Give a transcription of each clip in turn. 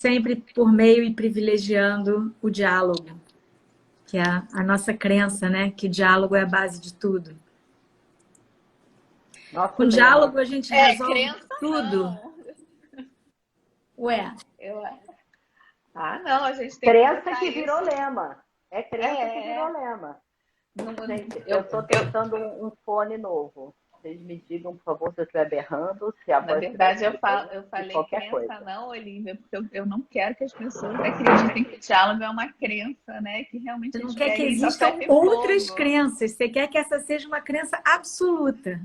sempre por meio e privilegiando o diálogo, que é a nossa crença, né? Que diálogo é a base de tudo. Nosso Com lema. diálogo a gente resolve Crença tudo. não. Ué, Eu... não, a gente tem que Crença botar que virou isso. lema. É crença que virou É, lema. não, Gente, eu eu, estou eu, testando um fone novo. Vocês me digam, por favor, se eu estiver berrando, se a na voz estiver verdade, ruim, eu se falei qualquer crença coisa. não, Olivia, porque eu não quero que as pessoas acreditem que o diálogo é uma crença, né? Que realmente você a não gente quer que pega e existam toca outras fogo. crenças, você quer que essa seja uma crença absoluta.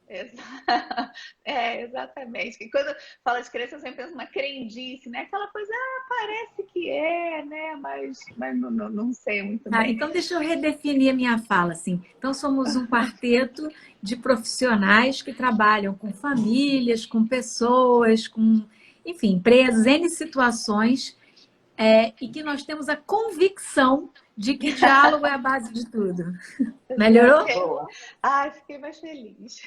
Exa- exatamente. E quando fala de crença, eu sempre penso uma crendice, né? Aquela coisa, parece que é, né? Mas não sei muito Ah, bem. então, deixa eu redefinir a minha fala, assim. Então, somos um quarteto de profissionais que trabalham com famílias, com pessoas, com, enfim, empresas, N situações, e que nós temos a convicção de que diálogo é a base de tudo. Melhorou? Boa. Fiquei mais feliz.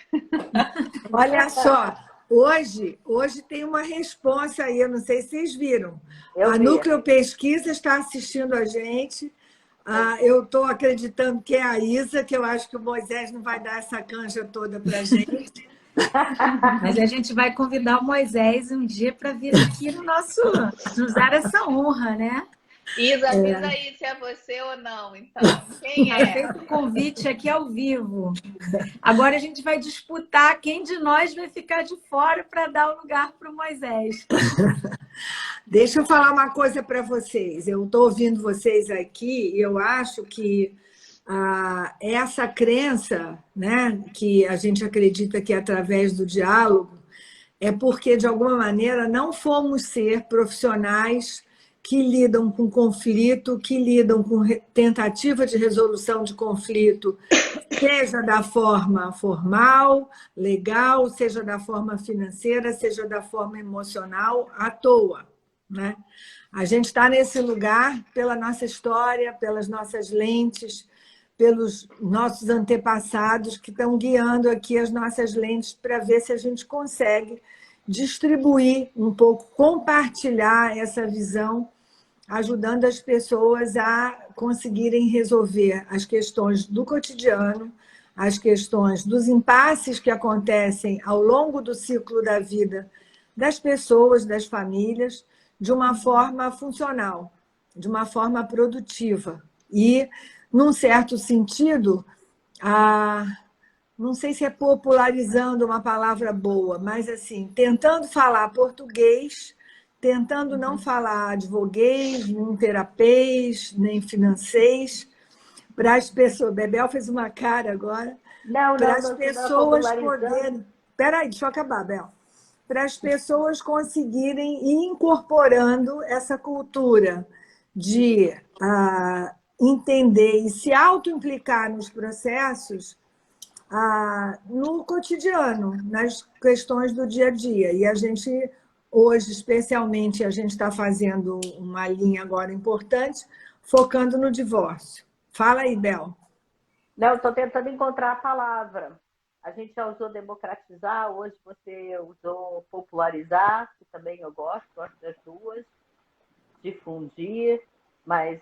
Olha só, hoje tem uma responsa aí, eu não sei se vocês viram. Eu A vi. Núcleo Pesquisa está assistindo a gente. Eu estou acreditando que é a Isa, que eu acho que o Moisés não vai dar essa canja toda para a gente. Mas a gente vai convidar o Moisés um dia para vir aqui nos dar essa honra, né? Isa, avisa aí se é você ou não, então. Quem Está é? feito o convite aqui ao vivo. Agora a gente vai disputar quem de nós vai ficar de fora para dar o lugar para o Moisés. Deixa eu falar uma coisa para vocês. Eu estou ouvindo vocês aqui e eu acho que essa crença, né, que a gente acredita que é através do diálogo, é porque, de alguma maneira, não fomos ser profissionais que lidam com conflito, que lidam com tentativa de resolução de conflito, seja da forma formal, legal, seja da forma financeira, seja da forma emocional, à toa, né? A gente está nesse lugar pela nossa história, pelas nossas lentes, pelos nossos antepassados que estão guiando aqui as nossas lentes para ver se a gente consegue distribuir um pouco, compartilhar essa visão, ajudando as pessoas a conseguirem resolver as questões do cotidiano, as questões dos impasses que acontecem ao longo do ciclo da vida das pessoas, das famílias, de uma forma funcional, de uma forma produtiva. E, num certo sentido, não sei se é popularizando uma palavra boa, mas assim, tentando falar português, tentando não falar advoguês, nem terapês, nem financês, para as pessoas. Bebel fez uma cara agora, Não, para não, as não, você não é pessoas popularizando. poderem. Espera aí, deixa eu acabar, Bel. Para as pessoas conseguirem ir incorporando essa cultura de entender e se auto-implicar nos processos no cotidiano, nas questões do dia a dia. E a gente, hoje, especialmente, a gente está fazendo uma linha agora importante, focando no divórcio. Fala aí, Bel. Não, estou tentando encontrar a palavra. A gente já usou democratizar, hoje você usou popularizar, que também eu gosto das duas, difundir, mas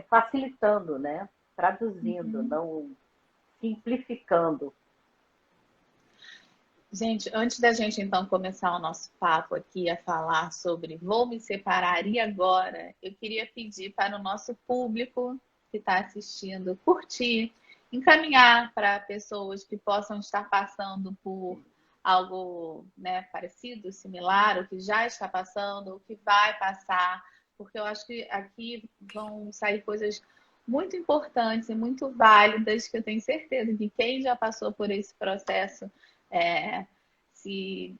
facilitando, né? Traduzindo, não simplificando. Gente, antes da gente então começar o nosso papo aqui a falar sobre vou me separar e agora, eu queria pedir para o nosso público que está assistindo curtir, encaminhar para pessoas que possam estar passando por algo, né, parecido, similar, ou que já está passando, ou que vai passar, porque eu acho que aqui vão sair coisas muito importantes e muito válidas que eu tenho certeza que quem já passou por esse processo é, se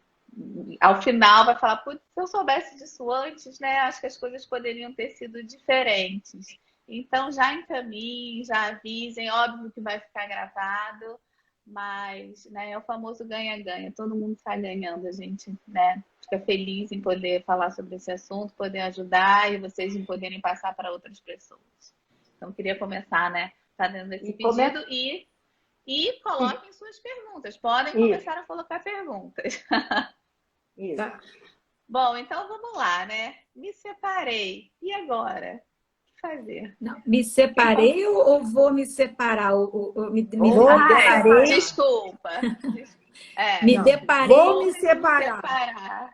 ao final vai falar, putz, se eu soubesse disso antes, né? Acho que as coisas poderiam ter sido diferentes. Então já encaminhem, já avisem, óbvio que vai ficar gravado, mas né, é o famoso ganha-ganha, todo mundo está ganhando, a gente né, fica feliz em poder falar sobre esse assunto, poder ajudar e vocês em poderem passar para outras pessoas. Então, queria começar, né, fazendo esse pedido e coloquem suas perguntas. Podem começar a colocar perguntas. Isso. Tá. Bom, então vamos lá, né? Me separei. E agora? O que fazer? Não, me separei ou vou me separar? Vou me Deparei, separar. Desculpa. me Não, deparei. vou me separar.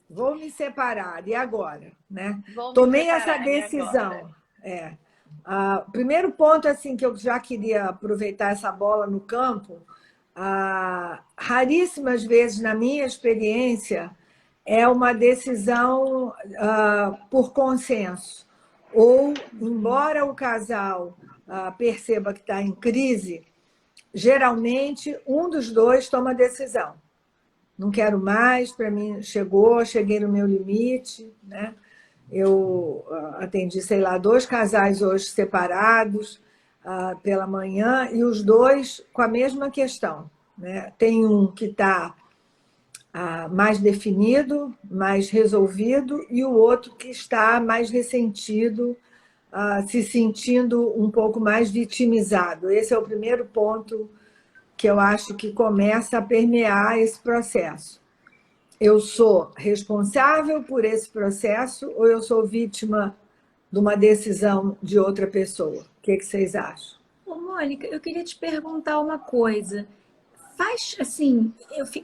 Vou me separar. E agora? Né? Vou me Tomei separar, essa e decisão. agora? Primeiro ponto assim que eu já queria aproveitar essa bola no campo, raríssimas vezes na minha experiência é uma decisão por consenso. Ou, embora o casal perceba que está em crise, geralmente um dos dois toma a decisão. Não quero mais, para mim cheguei no meu limite, né? Eu atendi, sei lá, 2 casais hoje separados pela manhã e os dois com a mesma questão, né? Tem um que está mais definido, mais resolvido, e o outro que está mais ressentido, se sentindo um pouco mais vitimizado. Esse é o primeiro ponto que eu acho que começa a permear esse processo. Eu sou responsável por esse processo ou eu sou vítima de uma decisão de outra pessoa? O que vocês acham? Ô, Mônica, eu queria te perguntar uma coisa. Faz, assim,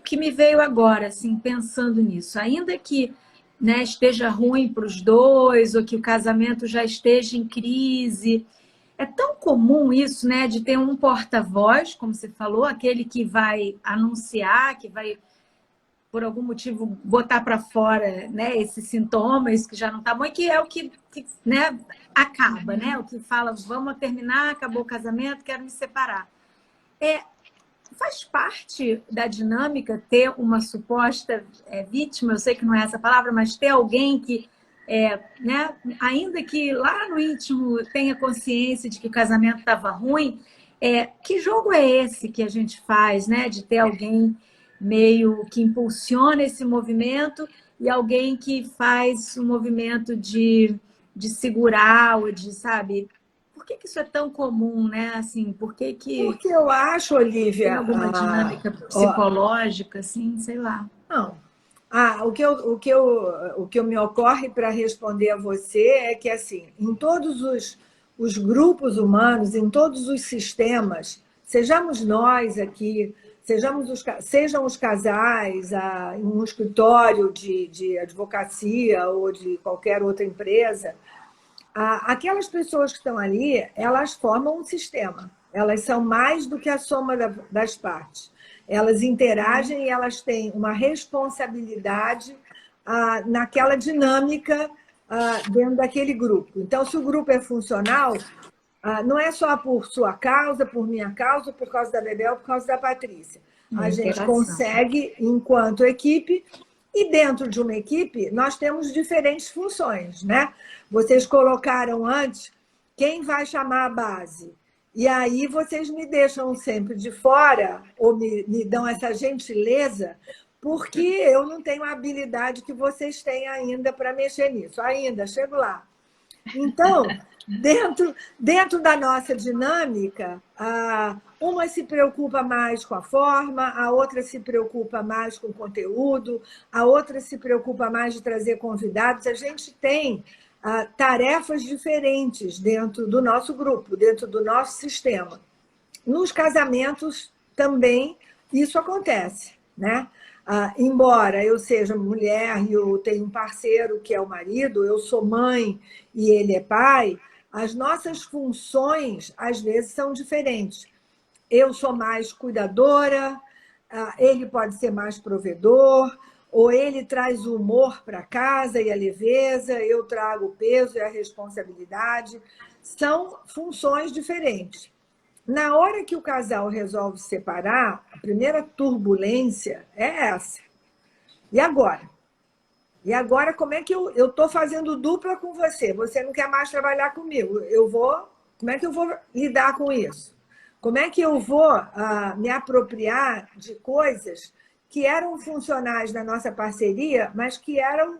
que me veio agora, assim, pensando nisso. Ainda que, né, esteja ruim para os dois ou que o casamento já esteja em crise, é tão comum isso, né, de ter um porta-voz, como você falou, aquele que vai anunciar, que vai, por algum motivo, botar para fora, né, esses sintomas que já não está bom, e que é o que né, acaba, né? O que fala, vamos terminar, acabou o casamento, quero me separar. Faz parte da dinâmica ter uma suposta vítima, eu sei que não é essa palavra, mas ter alguém que, né, ainda que lá no íntimo tenha consciência de que o casamento estava ruim, que jogo é esse que a gente faz, né, de ter alguém meio que impulsiona esse movimento e alguém que faz um movimento de segurar ou de, sabe... Por que isso é tão comum, né? Assim, Porque eu acho, Olivia... Tem alguma dinâmica psicológica, assim, sei lá. Não. O que me ocorre para responder a você é que, assim, em todos os grupos humanos, em todos os sistemas, sejamos nós aqui, sejam os casais, em um escritório de advocacia ou de qualquer outra empresa, aquelas pessoas que estão ali, elas formam um sistema. Elas são mais do que a soma das partes. Elas interagem e elas têm uma responsabilidade naquela dinâmica dentro daquele grupo. Então, se o grupo é funcional, não é só por sua causa, por minha causa, por causa da Bebel, por causa da Patrícia. A gente consegue, enquanto equipe, e dentro de uma equipe, nós temos diferentes funções, né? Vocês colocaram antes quem vai chamar a base. E aí vocês me deixam sempre de fora, ou me dão essa gentileza, porque eu não tenho a habilidade que vocês têm ainda para mexer nisso. Ainda, chego lá. Então, dentro da nossa dinâmica, uma se preocupa mais com a forma, a outra se preocupa mais com o conteúdo, a outra se preocupa mais de trazer convidados. A gente tem tarefas diferentes dentro do nosso grupo, dentro do nosso sistema. Nos casamentos também isso acontece, né? Embora eu seja mulher e eu tenho um parceiro que é o marido, eu sou mãe e ele é pai, as nossas funções, às vezes, são diferentes. Eu sou mais cuidadora, ele pode ser mais provedor, ou ele traz o humor para casa e a leveza, eu trago o peso e a responsabilidade. São funções diferentes. Na hora que o casal resolve se separar, a primeira turbulência é essa. E agora? E agora, como é que eu estou fazendo dupla com você? Você não quer mais trabalhar comigo. Como é que eu vou lidar com isso? Como é que eu vou me apropriar de coisas que eram funcionais da nossa parceria, mas que eram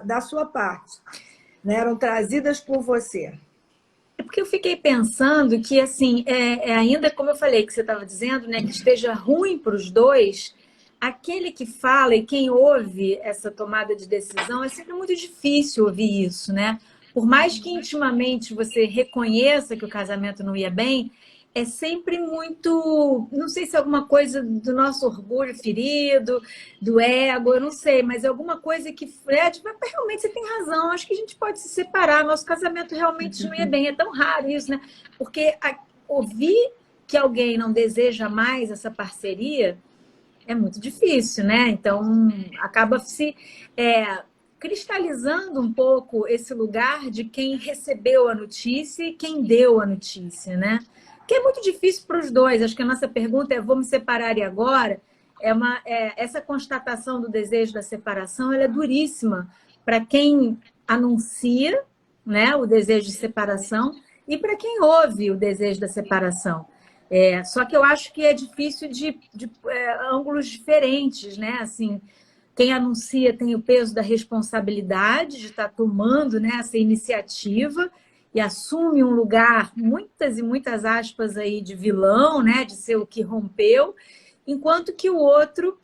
da sua parte, né? Eram trazidas por você? É porque eu fiquei pensando que, assim, ainda como eu falei, que você estava dizendo, né, que esteja ruim para os dois, aquele que fala e quem ouve essa tomada de decisão, é sempre muito difícil ouvir isso, né? Por mais que intimamente você reconheça que o casamento não ia bem, é sempre muito, não sei se é alguma coisa do nosso orgulho ferido, do ego, eu não sei, mas é alguma coisa que, tipo, realmente você tem razão, acho que a gente pode se separar, nosso casamento realmente não ia bem, é tão raro isso, né? Porque ouvir que alguém não deseja mais essa parceria é muito difícil, né? Então, acaba se cristalizando um pouco esse lugar de quem recebeu a notícia e quem deu a notícia, né? Que é muito difícil para os dois. Acho que a nossa pergunta é: vou me separar e agora? Essa constatação do desejo da separação, ela é duríssima para quem anuncia, né, o desejo de separação e para quem ouve o desejo da separação. Só que eu acho que é difícil de ângulos diferentes, né? Assim, quem anuncia tem o peso da responsabilidade de estar tomando, né, essa iniciativa e assume um lugar, muitas e muitas aspas aí, de vilão, né, de ser o que rompeu, enquanto que o outro,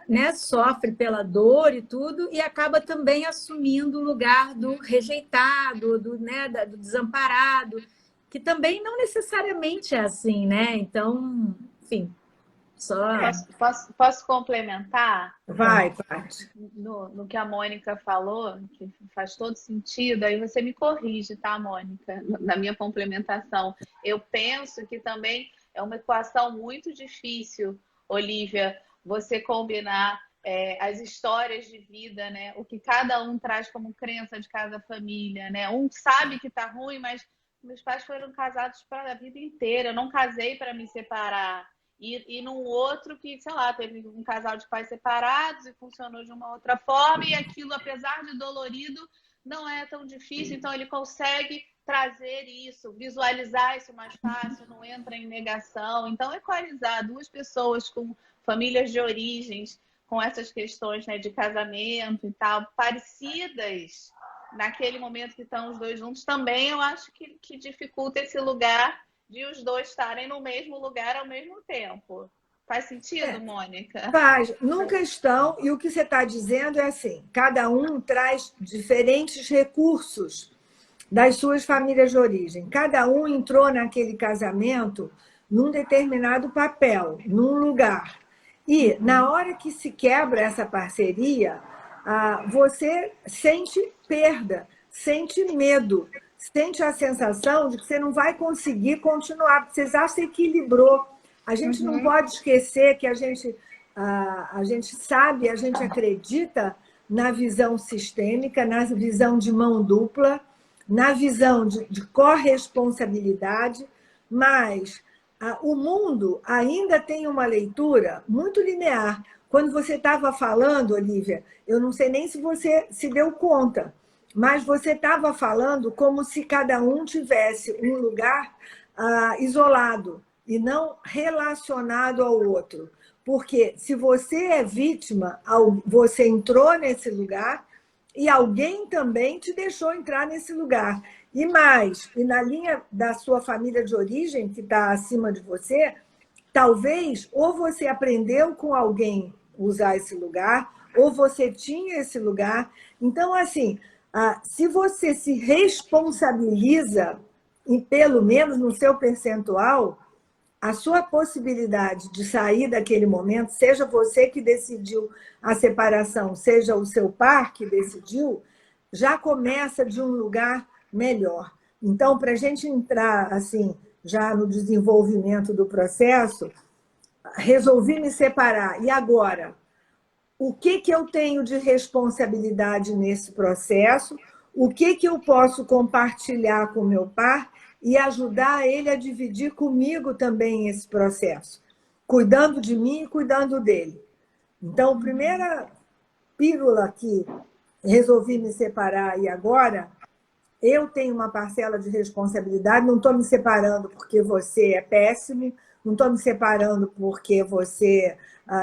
né, sofre pela dor e tudo e acaba também assumindo o lugar do rejeitado, do desamparado, que também não necessariamente é assim, né? Então, enfim, só... Posso complementar? Vai, Paty. No que a Mônica falou, que faz todo sentido, aí você me corrige, tá, Mônica? Na minha complementação. Eu penso que também é uma equação muito difícil, Olivia, você combinar as histórias de vida, né? O que cada um traz como crença de cada família, né? Um sabe que tá ruim, mas meus pais foram casados para a vida inteira, eu não casei para me separar. E num outro que, sei lá, teve um casal de pais separados e funcionou de uma outra forma, e aquilo, apesar de dolorido, não é tão difícil, então ele consegue trazer isso, visualizar isso mais fácil, não entra em negação. Então, equalizar duas pessoas com famílias de origens, com essas questões, né, de casamento e tal, parecidas naquele momento que estão os dois juntos, também eu acho que dificulta esse lugar de os dois estarem no mesmo lugar ao mesmo tempo. Faz sentido, Mônica? Faz. Nunca estão, e o que você está dizendo é assim, cada um traz diferentes recursos das suas famílias de origem. Cada um entrou naquele casamento num determinado papel, num lugar. E, na hora que se quebra essa parceria, você sente perda, sente medo, sente a sensação de que você não vai conseguir continuar, porque você já se equilibrou. A gente não pode esquecer que a gente sabe, a gente acredita na visão sistêmica, na visão de mão dupla, na visão de corresponsabilidade, mas o mundo ainda tem uma leitura muito linear. Quando você estava falando, Olivia, eu não sei nem se você se deu conta, mas você estava falando como se cada um tivesse um lugar isolado e não relacionado ao outro. Porque se você é vítima, você entrou nesse lugar e alguém também te deixou entrar nesse lugar. E mais, e na linha da sua família de origem, que está acima de você, talvez ou você aprendeu com alguém usar esse lugar, ou você tinha esse lugar. Então, assim, se você se responsabiliza, e pelo menos no seu percentual, a sua possibilidade de sair daquele momento, seja você que decidiu a separação, seja o seu par que decidiu, já começa de um lugar melhor. Então, para a gente entrar assim, já no desenvolvimento do processo, resolvi me separar. E agora? O que eu tenho de responsabilidade nesse processo? O que eu posso compartilhar com o meu par e ajudar ele a dividir comigo também esse processo, cuidando de mim e cuidando dele. Então, a primeira pílula que resolvi me separar e agora, eu tenho uma parcela de responsabilidade, não estou me separando porque você é péssimo, não estou me separando porque você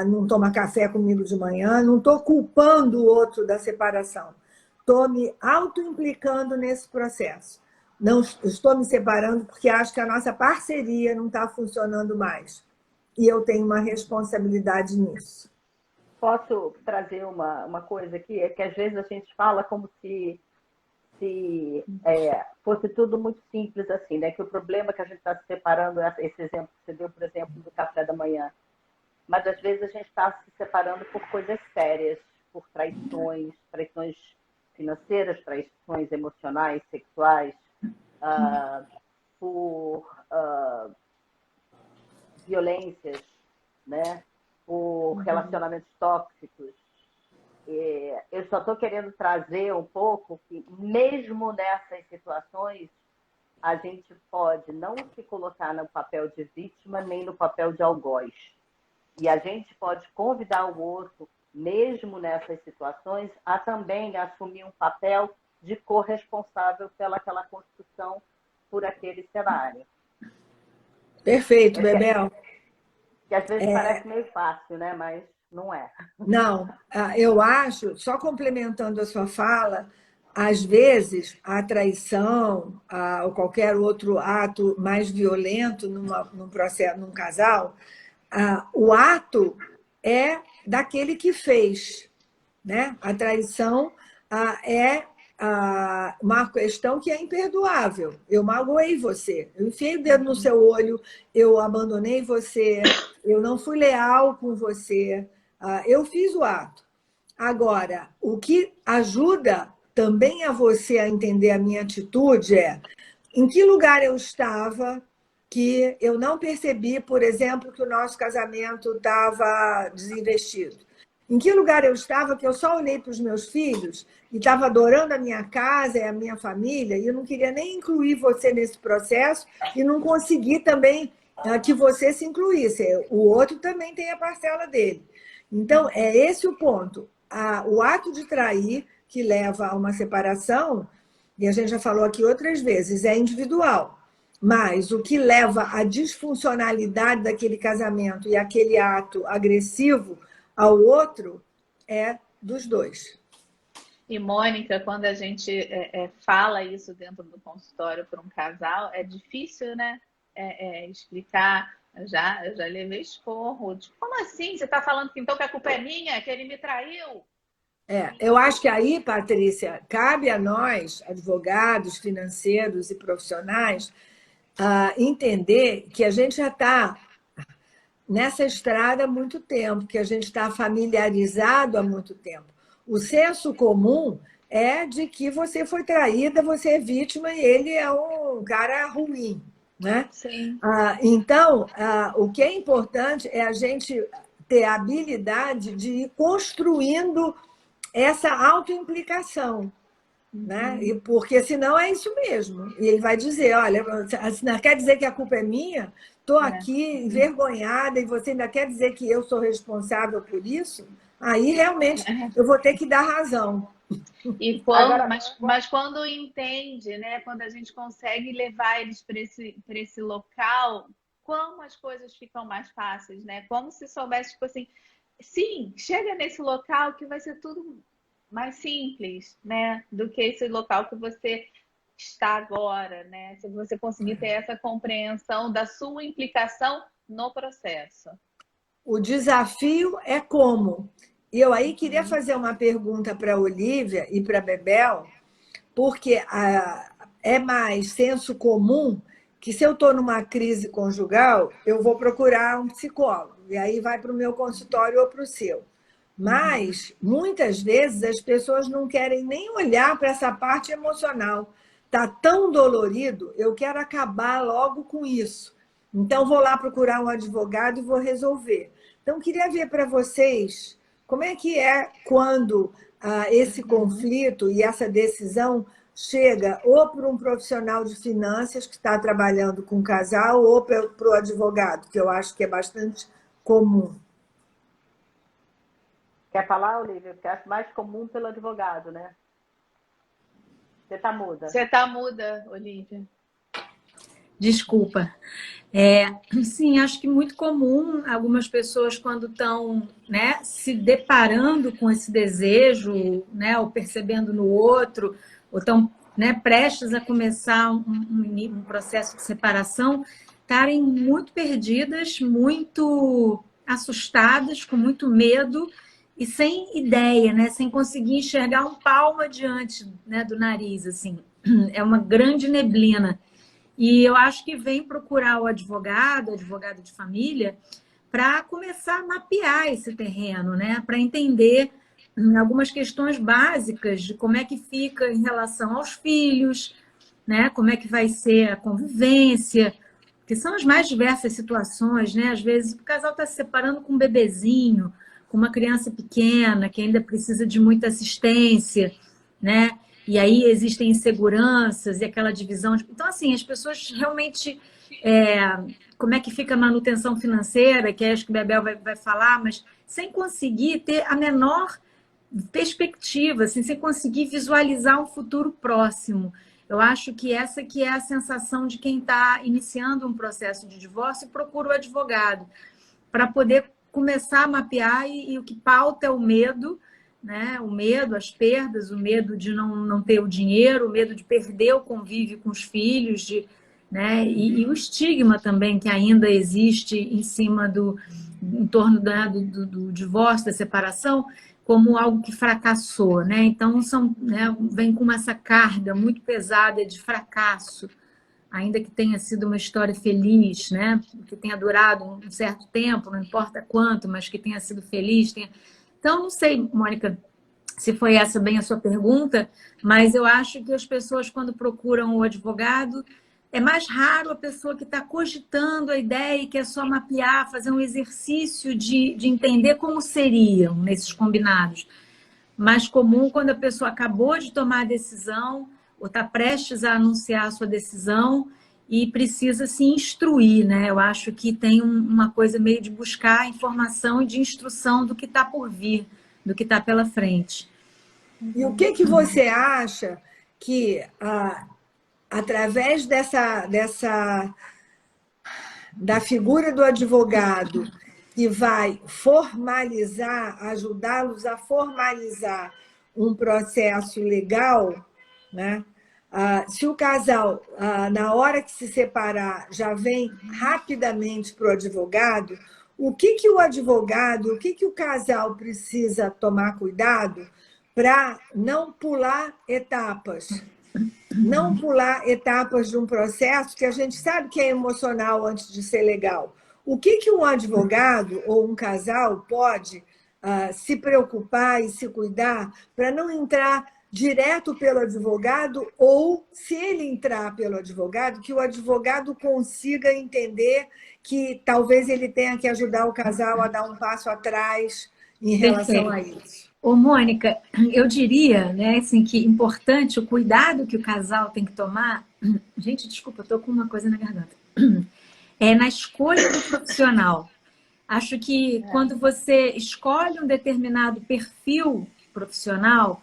não toma café comigo de manhã, não estou culpando o outro da separação, estou me auto-implicando nesse processo. Não estou me separando porque acho que a nossa parceria não está funcionando mais. E eu tenho uma responsabilidade nisso. Posso trazer uma coisa aqui? É que às vezes a gente fala como se fosse tudo muito simples assim, né? Que o problema é que a gente está se separando, esse exemplo que você deu, por exemplo, do café da manhã, mas às vezes a gente está se separando por coisas sérias, por traições financeiras, traições emocionais, sexuais, por violências, né? Por relacionamentos tóxicos. Eu só estou querendo trazer um pouco que, mesmo nessas situações, a gente pode não se colocar no papel de vítima nem no papel de algoz. E a gente pode convidar o outro, mesmo nessas situações, a também assumir um papel de corresponsável pelaquela construção por aquele cenário. Perfeito, Bebel. Que às vezes parece meio fácil, né? Mas não é. Não, eu acho, só complementando a sua fala, às vezes a traição ou qualquer outro ato mais violento num processo, num casal, o ato é daquele que fez, né? A traição é uma questão que é imperdoável. Eu magoei você, eu enfiei o dedo no seu olho, eu abandonei você, eu não fui leal com você, eu fiz o ato. Agora, o que ajuda também a você a entender a minha atitude é em que lugar eu estava que eu não percebi, por exemplo, que o nosso casamento estava desinvestido. Em que lugar eu estava que eu só olhei para os meus filhos e estava adorando a minha casa e a minha família e eu não queria nem incluir você nesse processo e não consegui também que você se incluísse. O outro também tem a parcela dele. Então, é esse o ponto. O ato de trair, que leva a uma separação, e a gente já falou aqui outras vezes, é individual. Mas o que leva à disfuncionalidade daquele casamento e aquele ato agressivo ao outro é dos dois. E, Mônica, quando a gente fala isso dentro do consultório para um casal, é difícil, né? Explicar. Eu já levei esporro. Tipo, como assim? Você está falando que então que a culpa é minha, que ele me traiu? Eu acho que aí, Patrícia, cabe a nós, advogados, financeiros e profissionais, entender que a gente já está nessa estrada há muito tempo, que a gente está familiarizado há muito tempo. O senso comum é de que você foi traída, você é vítima e ele é um cara ruim, né? Sim. Então, o que é importante é a gente ter a habilidade de ir construindo essa autoimplicação, né? Porque senão é isso mesmo. E ele vai dizer, olha, quer dizer que a culpa é minha? Estou aqui envergonhada e você ainda quer dizer que eu sou responsável por isso? Aí realmente eu vou ter que dar razão. E quando, mas quando entende, né? Quando a gente consegue levar eles para esse local, como as coisas ficam mais fáceis, né? Como se soubesse, tipo assim, sim, chega nesse local que vai ser tudo mais simples, né? Do que esse local que você está agora, né? Se você conseguir ter essa compreensão da sua implicação no processo. O desafio é como. E eu aí queria fazer uma pergunta para a Olívia e para a Bebel, porque é mais senso comum que se eu estou numa crise conjugal, eu vou procurar um psicólogo, e aí vai para o meu consultório ou para o seu. Mas, muitas vezes, as pessoas não querem nem olhar para essa parte emocional. Está tão dolorido, eu quero acabar logo com isso. Então, vou lá procurar um advogado e vou resolver. Então, queria ver para vocês como é que é quando esse conflito e essa decisão chega ou para um profissional de finanças que está trabalhando com o casal ou para o advogado, que eu acho que é bastante comum. Quer falar, Olívia? Porque acho mais comum pelo advogado, né? Você está muda. Você está muda, Olívia. Desculpa. Sim, acho que muito comum algumas pessoas, quando estão, né, se deparando com esse desejo, né, ou percebendo no outro, ou estão, né, prestes a começar um processo de separação, estarem muito perdidas, muito assustadas, com muito medo e sem ideia, né? Sem conseguir enxergar um palmo adiante, né, do nariz, assim. É uma grande neblina. E eu acho que vem procurar o advogado de família, para começar a mapear esse terreno, né? Para entender algumas questões básicas de como é que fica em relação aos filhos, né? Como é que vai ser a convivência, que são as mais diversas situações, né? Às vezes o casal está se separando com um bebezinho, com uma criança pequena, que ainda precisa de muita assistência, né? E aí existem inseguranças e aquela divisão. Então, assim, as pessoas realmente... como é que fica a manutenção financeira, que acho que o Bebel vai falar, mas sem conseguir ter a menor perspectiva, assim, sem conseguir visualizar um futuro próximo. Eu acho que essa que é a sensação de quem está iniciando um processo de divórcio e procura o advogado, para poder começar a mapear, e o que pauta é o medo, né? O medo, as perdas, o medo de não ter o dinheiro, o medo de perder o convívio com os filhos, né? E o estigma também que ainda existe em torno do divórcio, da separação, como algo que fracassou, né? Então né, vem com essa carga muito pesada de fracasso, ainda que tenha sido uma história feliz, né? Que tenha durado um certo tempo, não importa quanto, mas que tenha sido feliz. Então, não sei, Mônica, se foi essa bem a sua pergunta, mas eu acho que as pessoas, quando procuram o advogado, é mais raro a pessoa que está cogitando a ideia e quer só mapear, fazer um exercício de entender como seriam nesses combinados. Mais comum quando a pessoa acabou de tomar a decisão ou está prestes a anunciar a sua decisão e precisa se instruir, né? Eu acho que tem uma coisa meio de buscar informação e de instrução do que está por vir, do que está pela frente. E o que você acha que... através da figura do advogado, que vai formalizar, ajudá-los a formalizar um processo legal, né? Se o casal, na hora que se separar, já vem rapidamente para o advogado, o que o advogado, o que o casal precisa tomar cuidado para não pular etapas? Não pular etapas de um processo que a gente sabe que é emocional antes de ser legal. O que um advogado ou um casal pode se preocupar e se cuidar para não entrar direto pelo advogado, ou, se ele entrar pelo advogado, que o advogado consiga entender que talvez ele tenha que ajudar o casal a dar um passo atrás em relação a isso? Ô, Mônica, eu diria, né, assim, que importante o cuidado que o casal tem que tomar. Gente, desculpa, eu estou com uma coisa na garganta. É na escolha do profissional. Acho que quando você escolhe um determinado perfil profissional,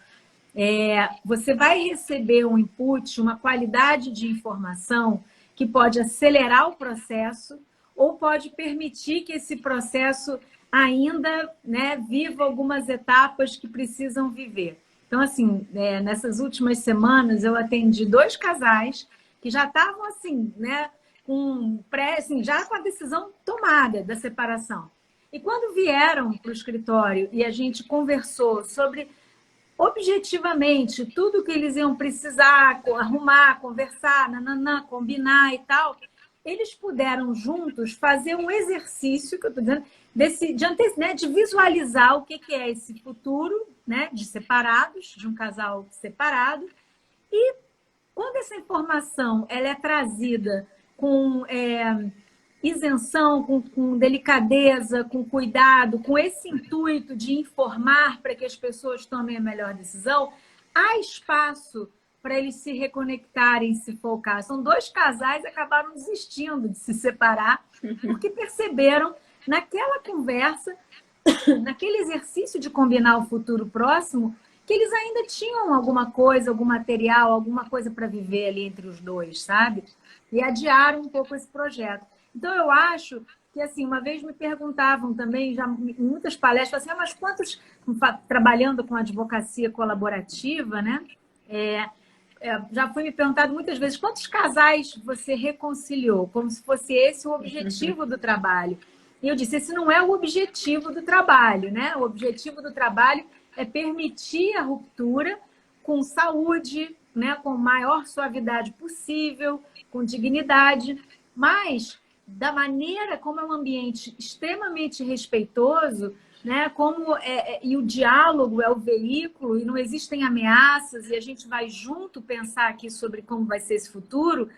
você vai receber um input, uma qualidade de informação que pode acelerar o processo ou pode permitir que esse processo ainda, né, viva algumas etapas que precisam viver. Então, assim, nessas últimas semanas eu atendi 2 casais que já estavam assim, né, já com a decisão tomada da separação. E quando vieram para o escritório e a gente conversou sobre objetivamente tudo que eles iam precisar arrumar, conversar, combinar e tal, eles puderam juntos fazer um exercício, que eu estou dizendo, de visualizar o que é esse futuro, né, de separados, de um casal separado. E quando essa informação ela é trazida com isenção, com delicadeza, com cuidado, com esse intuito de informar para que as pessoas tomem a melhor decisão, há espaço para eles se reconectarem, se for o caso. São 2 casais que acabaram desistindo de se separar, porque perceberam naquela conversa, naquele exercício de combinar o futuro próximo, que eles ainda tinham alguma coisa, algum material, alguma coisa para viver ali entre os dois, sabe? E adiaram um pouco esse projeto. Então, eu acho que, assim, uma vez me perguntavam também, já em muitas palestras, assim, mas quantos, trabalhando com advocacia colaborativa, né? Já foi me perguntado muitas vezes, quantos casais você reconciliou? Como se fosse esse o objetivo do trabalho. E eu disse, esse não é o objetivo do trabalho, né? O objetivo do trabalho é permitir a ruptura com saúde, né? Com maior suavidade possível, com dignidade, mas da maneira como é um ambiente extremamente respeitoso, né? E o diálogo é o veículo e não existem ameaças e a gente vai junto pensar aqui sobre como vai ser esse futuro,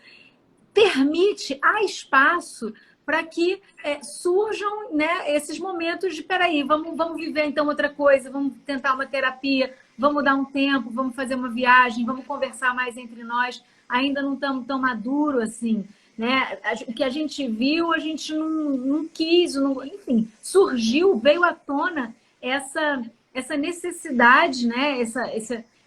há espaço para que surjam, né, esses momentos de, peraí, vamos viver então outra coisa, vamos tentar uma terapia, vamos dar um tempo, vamos fazer uma viagem, vamos conversar mais entre nós, ainda não estamos tão maduros assim, né? O que a gente viu, a gente não quis, enfim, veio à tona essa necessidade, né,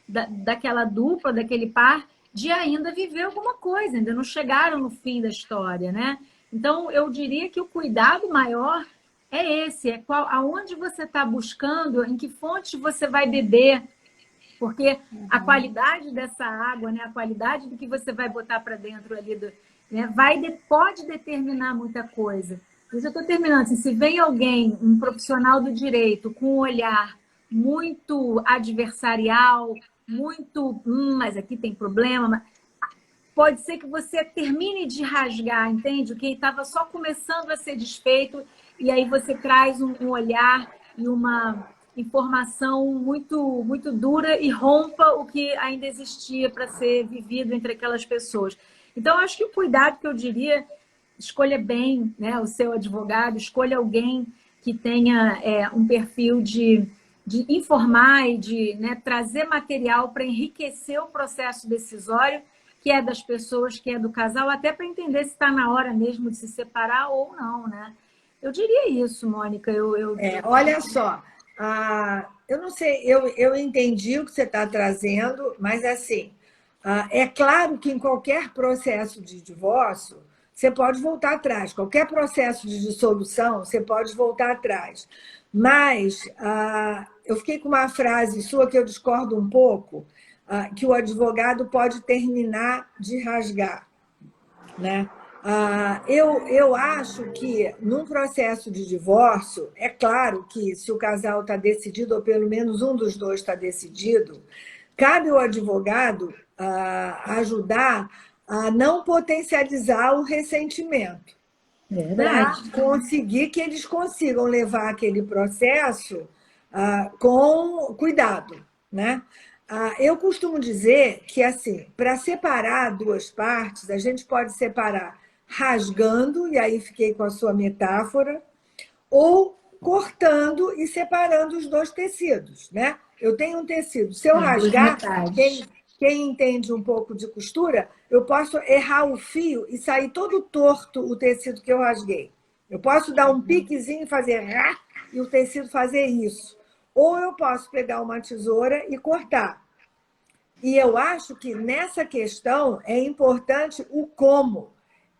daquela dupla, daquele par, de ainda viver alguma coisa, ainda não chegaram no fim da história, né? Então, eu diria que o cuidado maior é esse, aonde você está buscando, em que fonte você vai beber, porque a qualidade dessa água, né, a qualidade do que você vai botar para dentro ali, né, pode determinar muita coisa. Por isso eu estou terminando, assim, se vem alguém, um profissional do direito, com um olhar muito adversarial, muito, mas aqui tem problema, pode ser que você termine de rasgar, entende? O que estava só começando a ser desfeito, e aí você traz um olhar e uma informação muito, muito dura e rompa o que ainda existia para ser vivido entre aquelas pessoas. Então, acho que o cuidado que eu diria, escolha bem, né, o seu advogado, escolha alguém que tenha um perfil de informar e de, né, trazer material para enriquecer o processo decisório, que é das pessoas, que é do casal, até para entender se está na hora mesmo de se separar ou não, né? Eu diria isso, Mônica. Olha só, eu não sei, eu entendi o que você está trazendo, mas assim, é claro que em qualquer processo de divórcio, você pode voltar atrás. Qualquer processo de dissolução, você pode voltar atrás. Mas eu fiquei com uma frase sua que eu discordo um pouco, que o advogado pode terminar de rasgar, né? Eu acho que, num processo de divórcio, é claro que se o casal está decidido, ou pelo menos um dos dois está decidido, cabe ao advogado ajudar a não potencializar o ressentimento, para conseguir que eles consigam levar aquele processo com cuidado, né? Eu costumo dizer que, assim, para separar duas partes, a gente pode separar rasgando, e aí fiquei com a sua metáfora, ou cortando e separando os dois tecidos, né? Eu tenho um tecido, se eu rasgar, quem entende um pouco de costura, eu posso errar o fio e sair todo torto o tecido que eu rasguei. Eu posso dar um piquezinho e fazer e o tecido fazer isso. Ou eu posso pegar uma tesoura e cortar. E eu acho que nessa questão é importante o como.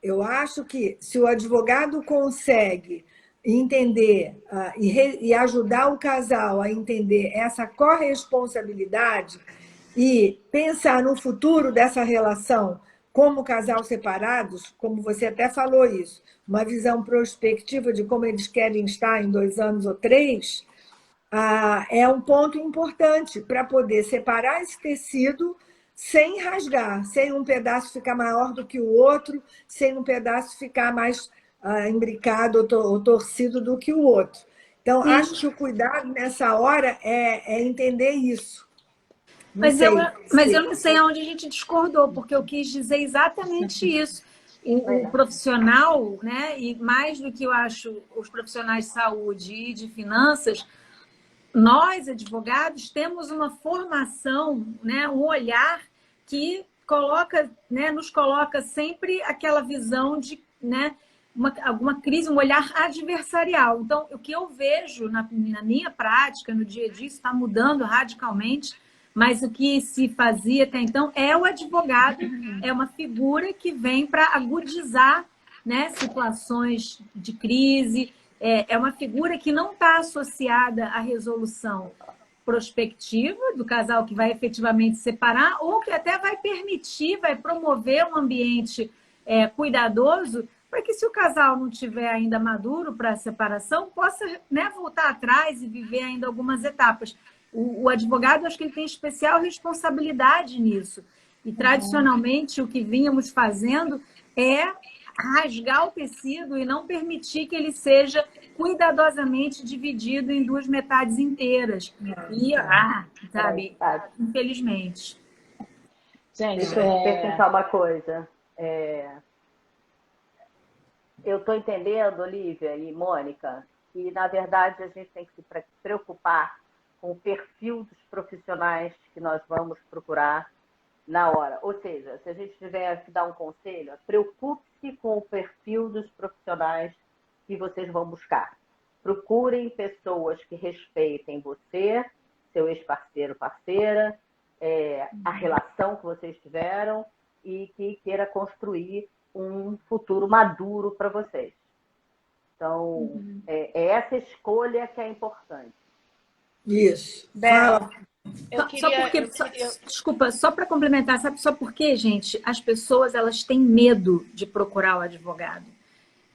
Eu acho que se o advogado consegue entender e ajudar o casal a entender essa corresponsabilidade e pensar no futuro dessa relação como casal separados, como você até falou isso, uma visão prospectiva de como eles querem estar em 2 anos ou 3, é um ponto importante para poder separar esse tecido sem rasgar, sem um pedaço ficar maior do que o outro, sem um pedaço ficar mais imbricado ou torcido do que o outro. Então, acho que o cuidado nessa hora é entender isso. Mas eu não sei aonde a gente discordou, porque eu quis dizer exatamente isso. O profissional, né, e mais do que eu acho os profissionais de saúde e de finanças, nós, advogados, temos uma formação, né, um olhar que nos coloca sempre aquela visão de, né, alguma crise, um olhar adversarial. Então, o que eu vejo na minha prática, no dia a dia, está mudando radicalmente, mas o que se fazia até então é o advogado, é uma figura que vem para agudizar, né, situações de crise, é uma figura que não está associada à resolução prospectiva do casal que vai efetivamente separar, ou que até vai permitir, vai promover um ambiente cuidadoso para que se o casal não tiver ainda maduro para a separação, possa, né, voltar atrás e viver ainda algumas etapas. O advogado, acho que ele tem especial responsabilidade nisso. E, tradicionalmente, o que vínhamos fazendo é rasgar o tecido e não permitir que ele seja cuidadosamente dividido em duas metades inteiras. E, sabe, infelizmente. Gente, deixa eu perguntar uma coisa. Eu estou entendendo, Olivia e Mônica, que, na verdade, a gente tem que se preocupar com o perfil dos profissionais que nós vamos procurar na hora. Ou seja, se a gente tiver que dar um conselho, preocupe-se com o perfil dos profissionais que vocês vão buscar. Procurem pessoas que respeitem você, seu ex-parceiro, parceira, a relação que vocês tiveram e que queira construir um futuro maduro para vocês. Então, é essa escolha que é importante. Isso. Bel, desculpa, só para complementar, sabe só por quê, gente? As pessoas, elas têm medo de procurar o advogado.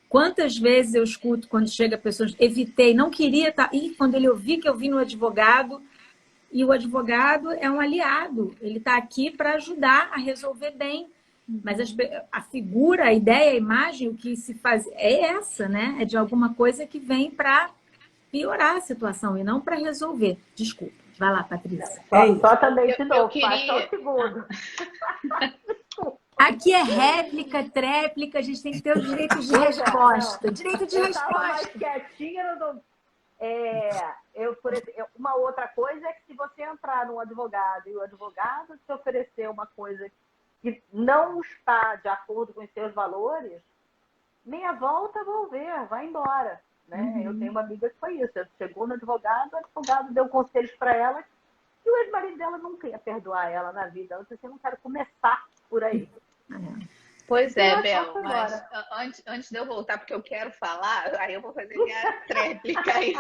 Quantas vezes eu escuto quando chega pessoas, evitei, não queria estar... E quando eu vi que eu vim no advogado, e o advogado é um aliado, ele está aqui para ajudar a resolver bem. Mas a figura, a ideia, a imagem, o que se faz é essa, né? É de alguma coisa que vem para piorar a situação e não para resolver. Desculpa. Vai lá, Patrícia. Só também de novo, faz só um segundo. Aqui é réplica, tréplica, a gente tem que ter o direito de resposta. Direito de resposta. Eu estava mais quietinha, uma outra coisa é que se você entrar num advogado e o advogado te oferecer uma coisa que não está de acordo com os seus valores, meia volta, vou ver, vai embora. Né? Eu tenho uma amiga que foi isso. Ela chegou no advogado, o advogado deu conselhos para ela e o ex-marido dela nunca ia perdoar ela na vida. Ela disse assim, eu não quero começar por aí. Pois é, Bel, mas antes de eu voltar, porque eu quero falar, aí eu vou fazer minha tréplica aí.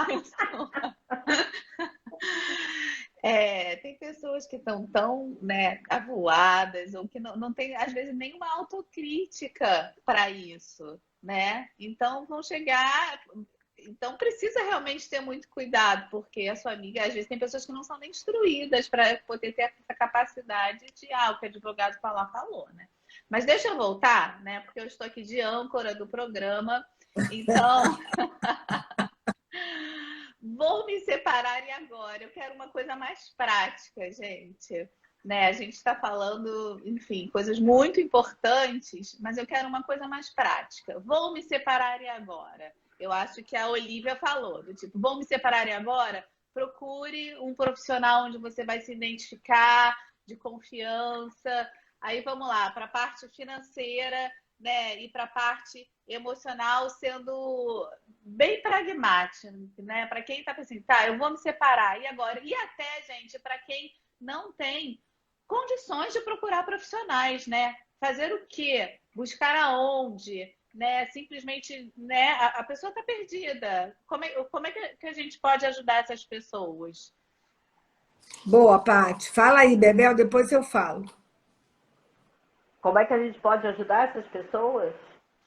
Tem pessoas que estão tão, né, avoadas ou que não tem, às vezes, nenhuma autocrítica para isso, né? Então, vão chegar... Então, precisa realmente ter muito cuidado, porque a sua amiga, às vezes, tem pessoas que não são nem instruídas para poder ter essa capacidade de, o que o advogado falou, né? Mas deixa eu voltar, né? Porque eu estou aqui de âncora do programa, então... Vou me separar e agora? Eu quero uma coisa mais prática, gente. Né? A gente está falando, enfim, coisas muito importantes, mas eu quero uma coisa mais prática. Vou me separar e agora? Eu acho que a Olivia falou, do tipo, vou me separar e agora? Procure um profissional onde você vai se identificar, de confiança. Aí vamos lá, para a parte financeira, né? E para a parte emocional, sendo bem pragmático, né? Para quem está pensando, eu vou me separar, e agora? E até, gente, para quem não tem condições de procurar profissionais, né? Fazer o quê? Buscar aonde? Né? Simplesmente, né? A pessoa está perdida. Como é que a gente pode ajudar essas pessoas? Boa, Paty. Fala aí, Bebel, depois eu falo. Como é que a gente pode ajudar essas pessoas?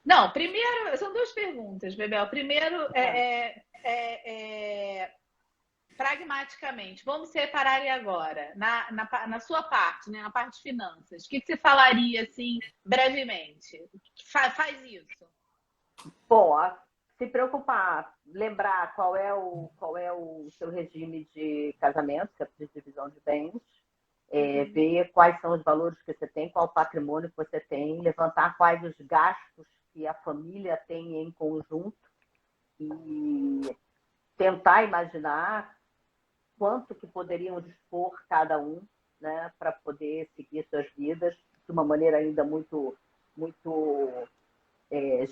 Não, primeiro, são duas perguntas, Bebel. Primeiro, pragmaticamente, vamos separar e agora? Na sua parte, né, na parte de finanças, o que você falaria, assim, brevemente? Faz isso. Bom, se preocupar, lembrar qual é o seu regime de casamento, se é de divisão de bens, ver quais são os valores que você tem, qual o patrimônio que você tem, levantar quais os gastos que a família tem em conjunto e tentar imaginar quanto que poderiam dispor cada um, né, para poder seguir suas vidas de uma maneira ainda muito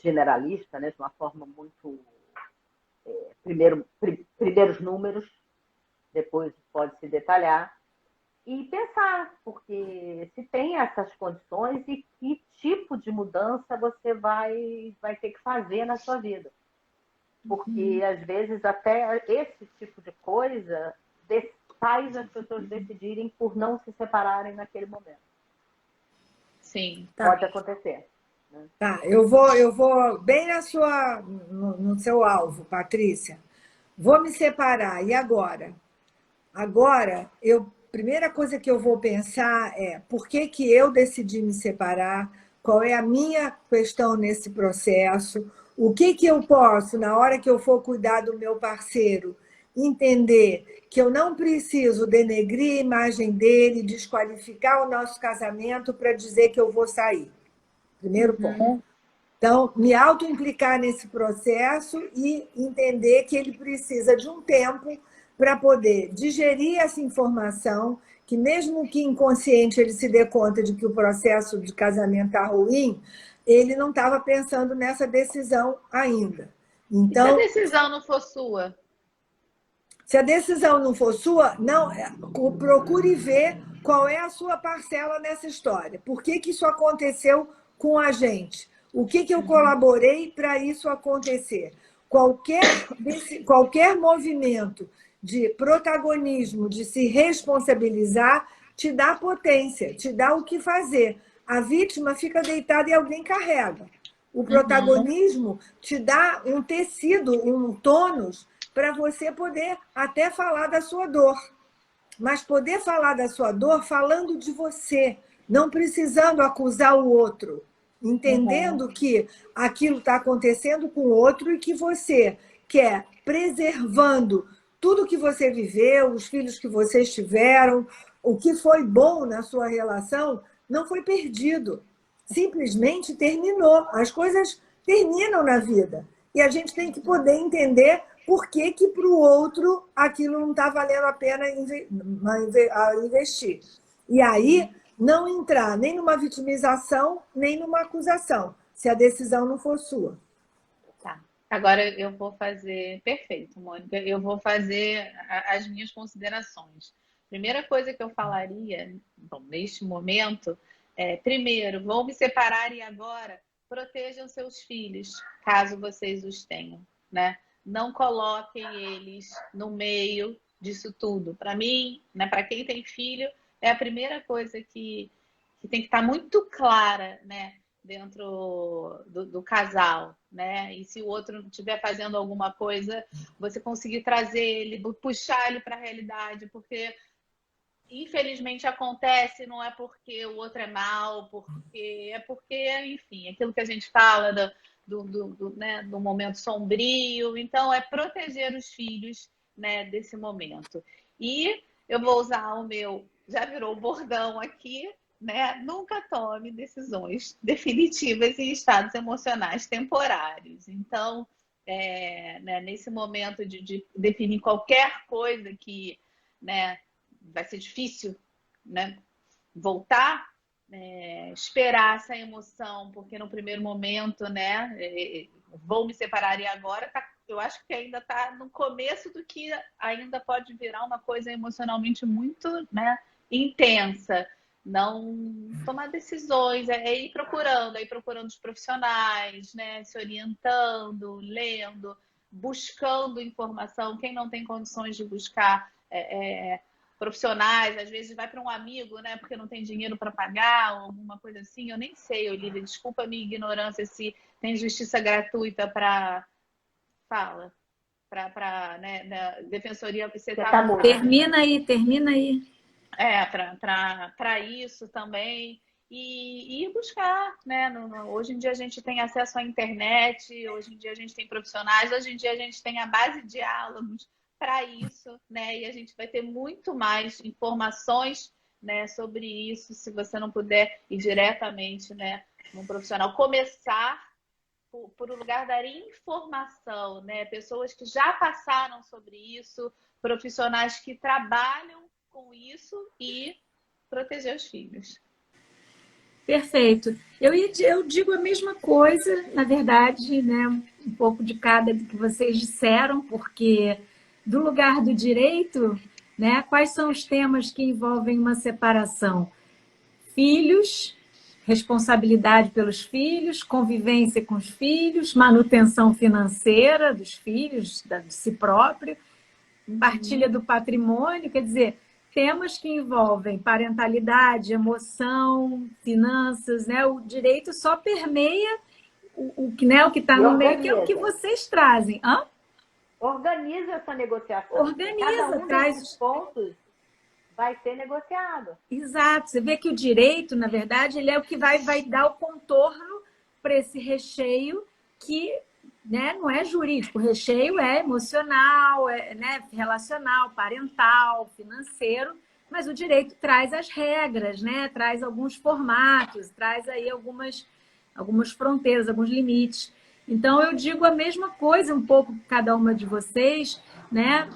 generalista, né, de uma forma muito... primeiros números, depois pode se detalhar. E pensar, porque se tem essas condições e que tipo de mudança você vai ter que fazer na sua vida. Porque, às vezes, até esse tipo de coisa faz as pessoas decidirem por não se separarem naquele momento. Sim. Pode acontecer. né? Tá, eu vou bem no seu alvo, Patrícia. Vou me separar, e agora? Agora, primeira coisa que eu vou pensar é por que eu decidi me separar, qual é a minha questão nesse processo, o que eu posso, na hora que eu for cuidar do meu parceiro, entender que eu não preciso denegrir a imagem dele, desqualificar o nosso casamento para dizer que eu vou sair. Primeiro ponto. Então, me auto-implicar nesse processo e entender que ele precisa de um tempo para poder digerir essa informação, que mesmo que inconsciente ele se dê conta de que o processo de casamento está ruim, ele não estava pensando nessa decisão ainda. Então, e se a decisão não for sua? Se a decisão não for sua, não, procure ver qual é a sua parcela nessa história. Por que isso aconteceu com a gente? O que eu colaborei para isso acontecer? Qualquer movimento de protagonismo, de se responsabilizar, te dá potência, te dá o que fazer. A vítima fica deitada e alguém carrega. O protagonismo te dá um tecido, um tônus, para você poder até falar da sua dor. Mas poder falar da sua dor falando de você, não precisando acusar o outro. Entendendo que aquilo está acontecendo com o outro e que você quer, preservando tudo que você viveu, os filhos que vocês tiveram, o que foi bom na sua relação, não foi perdido. Simplesmente terminou. As coisas terminam na vida. E a gente tem que poder entender por que para o outro aquilo não está valendo a pena investir. E aí, não entrar nem numa vitimização, nem numa acusação, se a decisão não for sua. Tá. Agora eu vou fazer... Perfeito, Mônica. Eu vou fazer as minhas considerações. Primeira coisa que eu falaria, bom, neste momento, primeiro, vou me separar e agora protejam seus filhos, caso vocês os tenham, né? Não coloquem eles no meio disso tudo. Para mim, né, para quem tem filho, é a primeira coisa que tem que estar muito clara, né, dentro do casal, né? E se o outro estiver fazendo alguma coisa, você conseguir trazer ele, puxar ele para a realidade, porque infelizmente acontece, não é porque o outro é mau, é porque, enfim, aquilo que a gente fala né, do momento sombrio. Então, é proteger os filhos, né, desse momento. E eu vou usar o meu, já virou bordão aqui, né? Nunca tome decisões definitivas em estados emocionais temporários. Então, né, nesse momento de definir qualquer coisa que, né, vai ser difícil, né, voltar, esperar essa emoção, porque no primeiro momento, né, vou me separar e agora, eu acho que ainda está no começo do que ainda pode virar uma coisa emocionalmente muito, né, intensa. Não tomar decisões, ir procurando os profissionais, né, se orientando, lendo, buscando informação. Quem não tem condições de buscar profissionais, às vezes vai para um amigo, né, porque não tem dinheiro para pagar, ou alguma coisa assim. Eu nem sei, Olivia, desculpa a minha ignorância, se tem justiça gratuita para... Fala. Para, né, defensoria... Você tá... Termina aí. Para isso também. E buscar, né? Hoje em dia a gente tem acesso à internet, hoje em dia a gente tem profissionais, hoje em dia a gente tem a base de diálogos para isso, né? E a gente vai ter muito mais informações, né, sobre isso, se você não puder ir diretamente, né, num profissional. Começar por um lugar da informação, né? Pessoas que já passaram sobre isso, profissionais que trabalham com isso e proteger os filhos. Perfeito. Eu digo a mesma coisa, na verdade, né, um pouco de cada do que vocês disseram, porque do lugar do direito, né, quais são os temas que envolvem uma separação? Filhos, responsabilidade pelos filhos, convivência com os filhos, manutenção financeira dos filhos, de si próprio, partilha do patrimônio, quer dizer, temas que envolvem parentalidade, emoção, finanças, né? O direito só permeia né, o que está no meio, que é o que vocês trazem. Hã? Organiza essa negociação. Organiza, Cada um traz desses pontos vai ser negociado. Exato. Você vê que o direito, na verdade, ele é o que vai dar o contorno para esse recheio que, né, não é jurídico. O recheio é emocional, né, relacional, parental, financeiro, mas o direito traz as regras, né, traz alguns formatos, traz aí algumas fronteiras, alguns limites. Então, eu digo a mesma coisa um pouco para cada uma de vocês, né?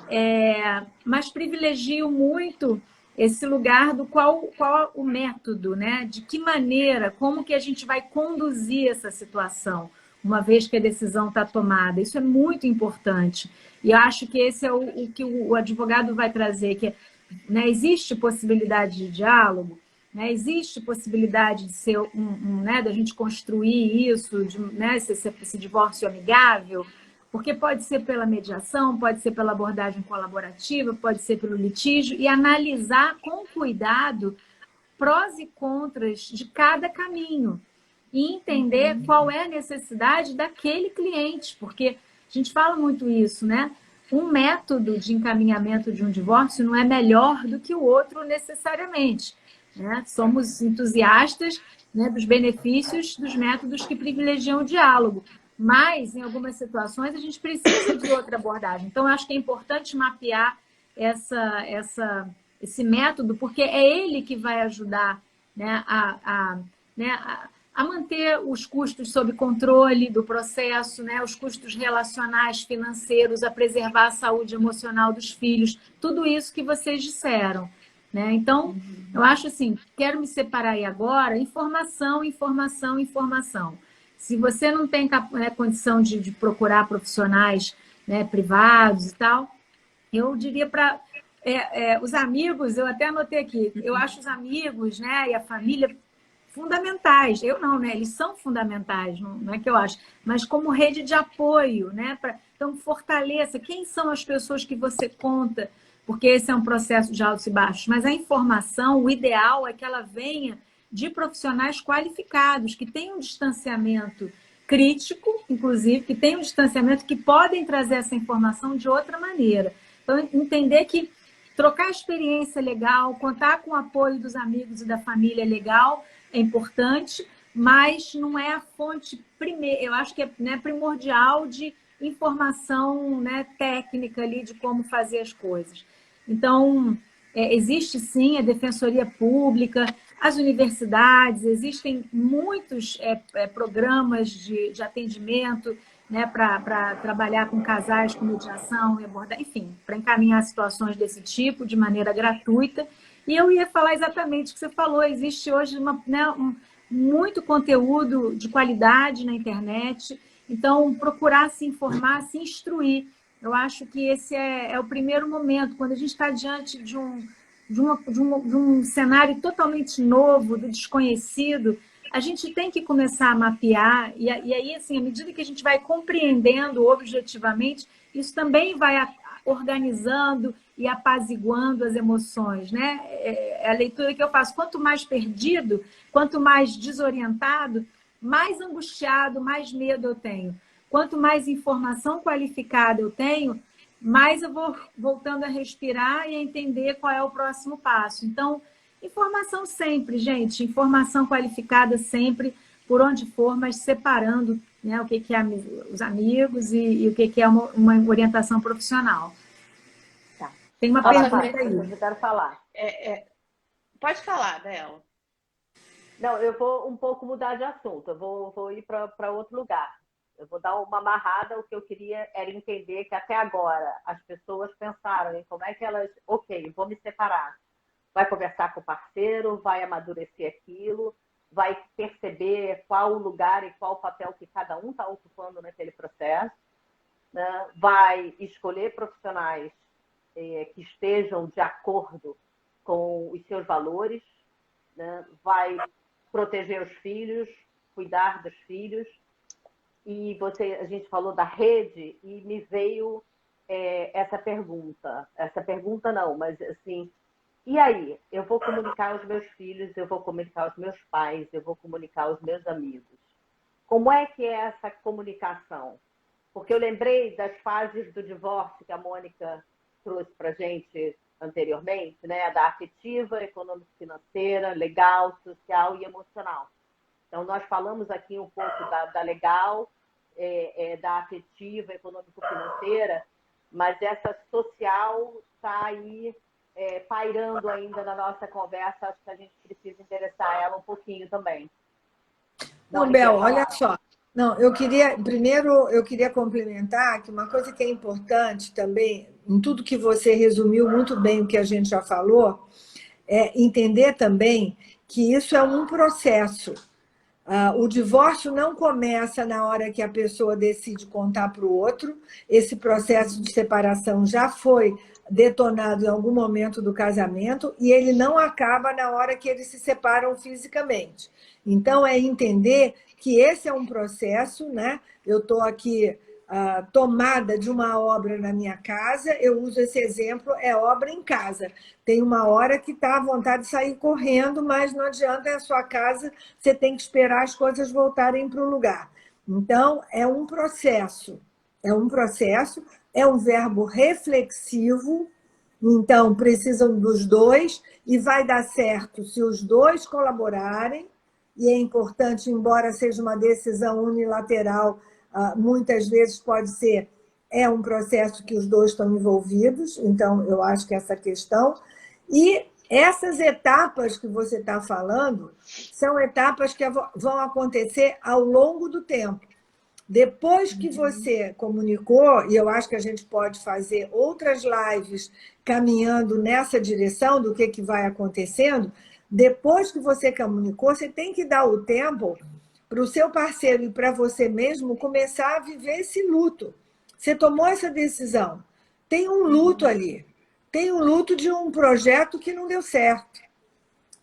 Mas privilegio muito esse lugar do qual o método, né? De que maneira, como que a gente vai conduzir essa situação, uma vez que a decisão está tomada. Isso é muito importante. E eu acho que esse é o que o advogado vai trazer, que né, existe possibilidade de diálogo, né, existe possibilidade de ser né, da gente construir isso, de, né, esse divórcio amigável, porque pode ser pela mediação, pode ser pela abordagem colaborativa, pode ser pelo litígio, e analisar com cuidado prós e contras de cada caminho e entender qual é a necessidade daquele cliente, porque a gente fala muito isso, né? Um método de encaminhamento de um divórcio não é melhor do que o outro necessariamente, né? Somos entusiastas, né, dos benefícios dos métodos que privilegiam o diálogo, mas, em algumas situações, a gente precisa de outra abordagem. Então, eu acho que é importante mapear esse método, porque é ele que vai ajudar, né, a manter os custos sob controle do processo, né, os custos relacionais, financeiros, a preservar a saúde emocional dos filhos, tudo isso que vocês disseram. Né? Então, eu acho assim, quero me separar aí agora, informação, informação, informação. Se você não tem condição de procurar profissionais, né, privados e tal, eu diria para os amigos, eu até anotei aqui, eu acho os amigos, né, e a família fundamentais. Eu não, né? Eles são fundamentais, não é que eu acho, mas como rede de apoio, né? Então, fortaleça. Quem são as pessoas que você conta? Porque esse é um processo de altos e baixos, mas a informação, o ideal é que ela venha de profissionais qualificados, que tenham um distanciamento crítico, inclusive, que tenham um distanciamento que podem trazer essa informação de outra maneira. Então, entender que trocar experiência é legal, contar com o apoio dos amigos e da família é legal, é importante, mas não é a fonte primeira, eu acho que é, né, primordial de informação, né, técnica ali de como fazer as coisas. Então, existe sim a defensoria pública, as universidades, existem muitos programas de atendimento, né, para trabalhar com casais, com mediação, e abordar, enfim, para encaminhar situações desse tipo de maneira gratuita. E eu ia falar exatamente o que você falou, existe hoje muito conteúdo de qualidade na internet, então procurar se informar, se instruir. Eu acho que esse é o primeiro momento, quando a gente está diante de um cenário totalmente novo, do desconhecido, a gente tem que começar a mapear, e aí, assim, à medida que a gente vai compreendendo objetivamente, isso também vai organizando e apaziguando as emoções, né? É a leitura que eu faço. Quanto mais perdido, quanto mais desorientado, mais angustiado, mais medo eu tenho. Quanto mais informação qualificada eu tenho, mais eu vou voltando a respirar e a entender qual é o próximo passo. Então, informação sempre, gente, informação qualificada sempre, por onde for, mas separando, né, o que é os amigos e o que é uma orientação profissional. Tá. Tem uma pergunta aí. Eu quero falar. Pode falar, Bela. Não, eu vou um pouco mudar de assunto, eu vou ir para outro lugar. Eu vou dar uma amarrada, o que eu queria era entender que até agora as pessoas pensaram em como é que elas, ok, vou me separar. Vai conversar com o parceiro, vai amadurecer aquilo, vai perceber qual o lugar e qual o papel que cada um está ocupando naquele processo, né? Vai escolher profissionais que estejam de acordo com os seus valores, né? Vai proteger os filhos, cuidar dos filhos. E a gente falou da rede e me veio essa pergunta não, mas assim, E aí, eu vou comunicar aos meus filhos, eu vou comunicar aos meus pais, eu vou comunicar aos meus amigos. Como é que é essa comunicação? Porque eu lembrei das fases do divórcio que a Mônica trouxe para a gente anteriormente, né? Da afetiva, econômico-financeira, legal, social e emocional. Então, nós falamos aqui um pouco da legal, da afetiva, econômico-financeira, mas essa social está aí pairando ainda na nossa conversa. Acho que a gente precisa interessar ela um pouquinho também. Não, Bel, olha só. Não, primeiro eu queria complementar que uma coisa que é importante também, em tudo que você resumiu muito bem o que a gente já falou, é entender também que isso é um processo. O divórcio não começa na hora que a pessoa decide contar para o outro. Esse processo de separação já foi detonado em algum momento do casamento e ele não acaba na hora que eles se separam fisicamente. Então, é entender que esse é um processo, né? Eu estou aqui tomada de uma obra na minha casa, eu uso esse exemplo, é obra em casa. Tem uma hora que está à vontade de sair correndo, mas não adianta, é a sua casa, você tem que esperar as coisas voltarem para o lugar. Então, é um processo, é um verbo reflexivo, então precisam dos dois, e vai dar certo se os dois colaborarem, e é importante, embora seja uma decisão unilateral, muitas vezes pode ser, é um processo que os dois estão envolvidos, então eu acho que essa questão. E essas etapas que você está falando são etapas que vão acontecer ao longo do tempo. Depois que você comunicou, e eu acho que a gente pode fazer outras lives caminhando nessa direção do que vai acontecendo, depois que você comunicou, você tem que dar o tempo para o seu parceiro e para você mesmo começar a viver esse luto. Você tomou essa decisão. Tem um luto ali. Tem um luto de um projeto que não deu certo.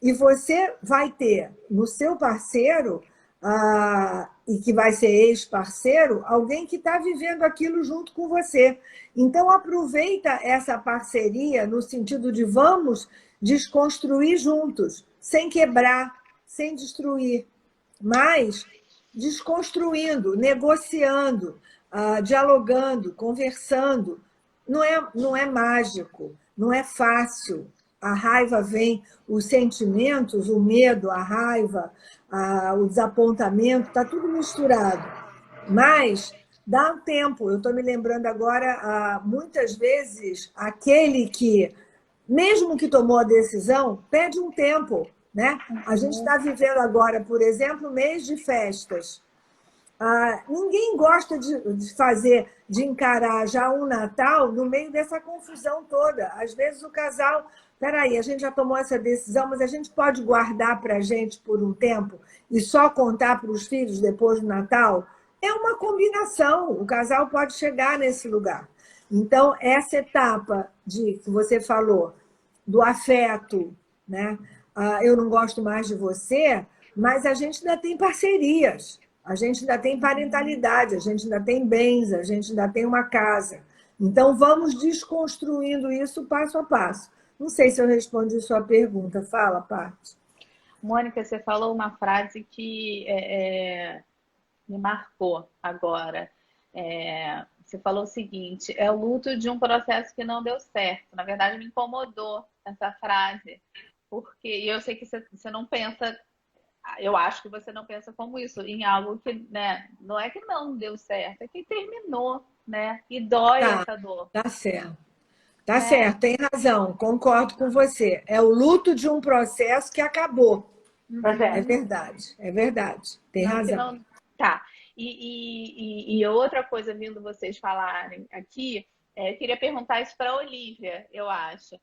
E você vai ter no seu parceiro, e que vai ser ex-parceiro, alguém que está vivendo aquilo junto com você. Então, aproveita essa parceria no sentido de vamos desconstruir juntos, sem quebrar, sem destruir, mas desconstruindo, negociando, dialogando, conversando. Não é mágico, não é fácil. A raiva vem, os sentimentos, o medo, a raiva, o desapontamento, está tudo misturado. Mas dá um tempo. Eu estou me lembrando agora, muitas vezes, aquele que, mesmo que tomou a decisão, pede um tempo. Né? A gente está vivendo agora, por exemplo, mês de festas. Ninguém gosta de encarar já um Natal no meio dessa confusão toda. Às vezes o casal, peraí, a gente já tomou essa decisão, mas a gente pode guardar para a gente por um tempo e só contar para os filhos depois do Natal? É uma combinação, o casal pode chegar nesse lugar. Então, essa etapa que você falou, do afeto, né? Eu não gosto mais de você, mas a gente ainda tem parcerias. A gente ainda tem parentalidade, a gente ainda tem bens, a gente ainda tem uma casa. Então, vamos desconstruindo isso passo a passo. Não sei se eu respondi sua pergunta. Fala, Paty. Mônica, você falou uma frase que me marcou agora. Você falou o seguinte, é o luto de um processo que não deu certo. Na verdade, me incomodou essa frase, porque eu sei que você não pensa... Eu acho que você não pensa como isso, em algo que, né, não é que não deu certo, é que terminou, né? E dói essa dor. Tá certo. Tá certo, tem razão, concordo com você. É o luto de um processo que acabou. É verdade. Tem razão. Tá. E outra coisa, vindo vocês falarem aqui, eu queria perguntar isso para a Olivia, eu acho.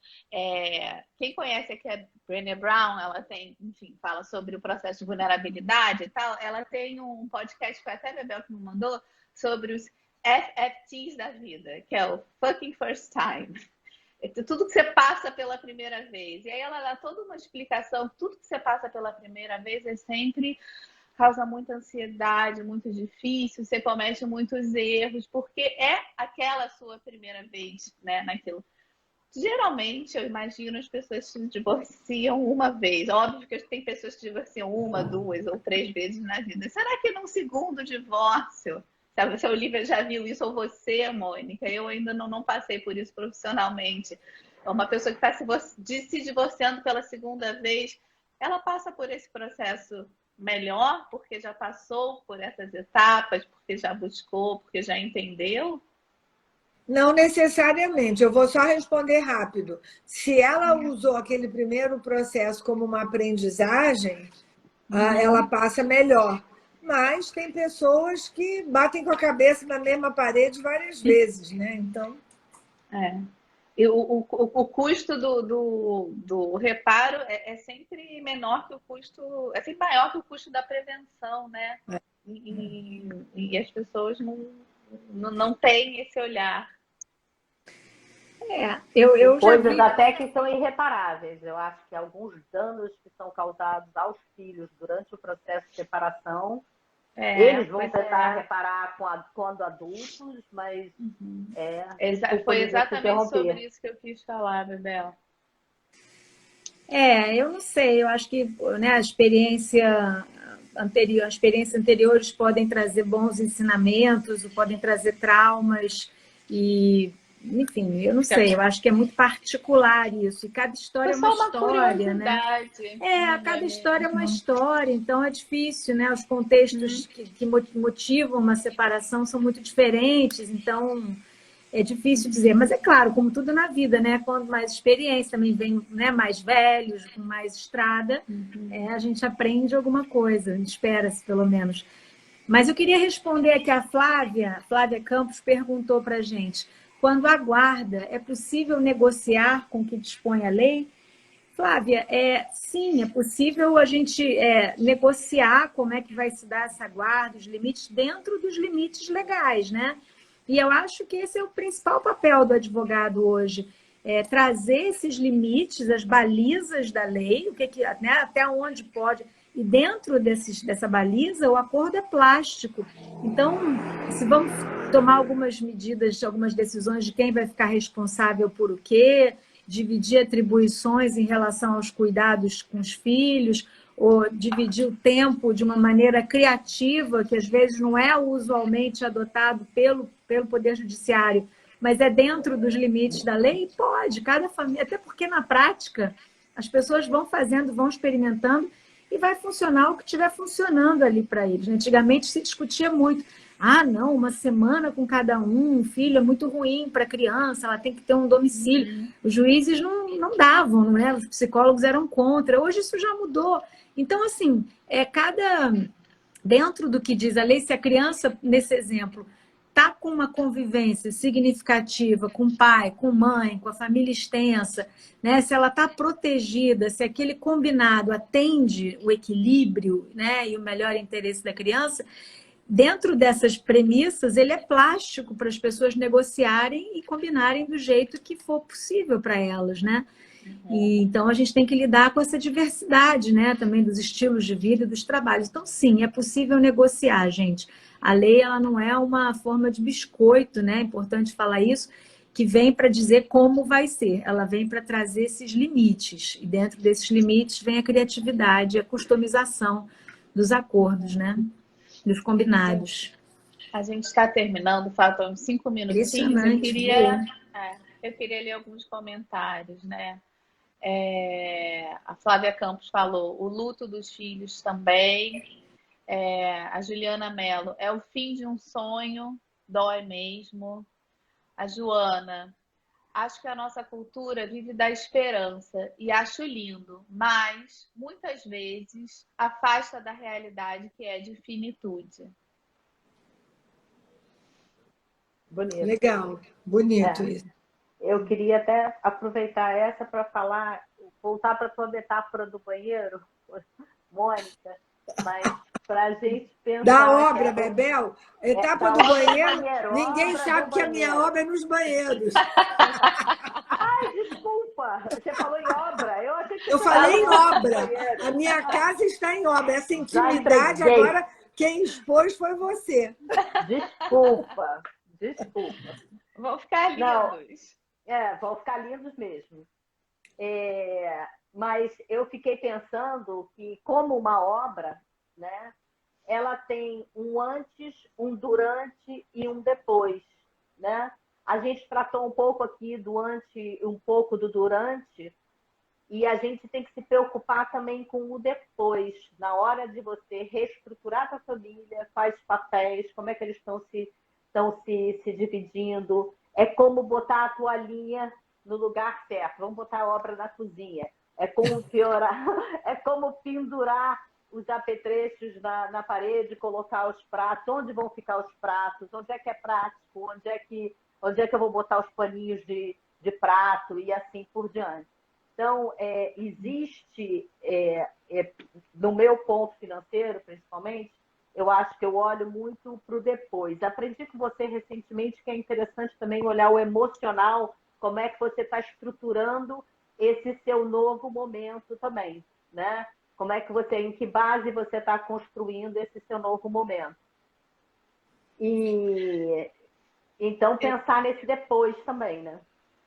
Quem conhece aqui a Brené Brown, ela tem, enfim, fala sobre o processo de vulnerabilidade e tal. Ela tem um podcast que foi até a Bebel que me mandou sobre os FFTs da vida, que é o Fucking First Time. Tudo que você passa pela primeira vez. E aí ela dá toda uma explicação. Tudo que você passa pela primeira vez sempre causa muita ansiedade, muito difícil, você comete muitos erros, porque é aquela sua primeira vez, né, naquilo. Geralmente, eu imagino, as pessoas se divorciam uma vez. Óbvio que tem pessoas que se divorciam uma, duas ou três vezes na vida. Será que num segundo divórcio, sabe, se a Olivia já viu isso, ou você, Mônica, eu ainda não passei por isso profissionalmente. Uma pessoa que está se divorciando pela segunda vez, ela passa por esse processo melhor, porque já passou por essas etapas, porque já buscou, porque já entendeu? Não necessariamente, eu vou só responder rápido. Se ela usou aquele primeiro processo como uma aprendizagem, ela passa melhor. Mas tem pessoas que batem com a cabeça na mesma parede várias vezes, né? Então. E o custo do reparo é sempre menor que o custo, é sempre maior que o custo da prevenção, né? E as pessoas não têm esse olhar. Eu já Coisas vi... até que são irreparáveis. Eu acho que alguns danos que são causados aos filhos durante o processo de separação, eles vão tentar reparar quando adultos, mas foi exatamente sobre isso que eu quis falar, Bebel. Eu não sei, eu acho que, né, as experiências anteriores podem trazer bons ensinamentos, podem trazer traumas e, enfim, eu não sei, eu acho que é muito particular isso, e cada história é uma história, né? Cada história é uma história, então é difícil, né? Os contextos que motivam uma separação são muito diferentes, então é difícil dizer, mas é claro, como tudo na vida, né? Quanto mais experiência, também vem, né, mais velhos, com mais estrada, a gente aprende alguma coisa, espera-se pelo menos. Mas eu queria responder aqui a Flávia Campos perguntou para a gente, quando a guarda, é possível negociar com o que dispõe a lei? Flávia, sim, é possível a gente negociar como é que vai se dar essa guarda, os limites, dentro dos limites legais, né? E eu acho que esse é o principal papel do advogado hoje, trazer esses limites, as balizas da lei, né, até onde pode, e dentro dessa baliza, o acordo é plástico. Então, se vamos tomar algumas medidas, algumas decisões de quem vai ficar responsável por o quê, dividir atribuições em relação aos cuidados com os filhos, ou dividir o tempo de uma maneira criativa, que às vezes não é usualmente adotado pelo Poder Judiciário, mas é dentro dos limites da lei, pode, cada família, até porque na prática as pessoas vão fazendo, vão experimentando e vai funcionar o que estiver funcionando ali para eles. Antigamente se discutia muito, não, uma semana com cada um filho é muito ruim para a criança, ela tem que ter um domicílio. Os juízes não davam, né? Os psicólogos eram contra, hoje isso já mudou. Então, assim, dentro do que diz a lei, se a criança, nesse exemplo, está com uma convivência significativa com o pai, com mãe, com a família extensa, né? Se ela está protegida, se aquele combinado atende o equilíbrio, né, e o melhor interesse da criança, dentro dessas premissas, ele é plástico para as pessoas negociarem e combinarem do jeito que for possível para elas, né? E, então, a gente tem que lidar com essa diversidade, né? Também dos estilos de vida e dos trabalhos. Então, sim, é possível negociar, gente. A lei, ela não é uma forma de biscoito, né? É importante falar isso, que vem para dizer como vai ser. Ela vem para trazer esses limites. E dentro desses limites vem a criatividade, a customização dos acordos, né? Dos combinados. A gente está terminando, faltam 5 minutinhos. Eu queria ler alguns comentários, né? A Flávia Campos falou, o luto dos filhos também. A Juliana Mello, é o fim de um sonho, dói mesmo. A Joana, acho que a nossa cultura vive da esperança e acho lindo, mas muitas vezes afasta da realidade que é de finitude. Bonito. Legal, bonito isso. Eu queria até aproveitar essa para falar, voltar para a tua metáfora do banheiro, Mônica, mas para a gente pensar... Da obra, Bebel, etapa do banheiro, ninguém sabe que a minha obra é nos banheiros. Ai, desculpa, você falou em obra. Eu falei em obra, a minha casa está em obra, essa intimidade agora quem expôs foi você. Desculpa. Vão ficar lindos. Vão ficar lindos mesmo. Mas eu fiquei pensando que, como uma obra, né, ela tem um antes, um durante e um depois, né? A gente tratou um pouco aqui do antes, um pouco do durante, e a gente tem que se preocupar também com o depois, na hora de você reestruturar a família, quais papéis, como é que eles estão se dividindo, é como botar a toalhinha no lugar certo. Vamos botar a obra na cozinha. É como pendurar os apetrechos na parede, colocar os pratos, onde vão ficar os pratos, onde é que é prático, onde é que eu vou botar os paninhos de prato e assim por diante. Então, existe, no meu ponto financeiro, principalmente, eu acho que eu olho muito para o depois. Aprendi com você recentemente que é interessante também olhar o emocional, como é que você está estruturando esse seu novo momento também, né? Como é que em que base você está construindo esse seu novo momento. E então pensar nesse depois também, né?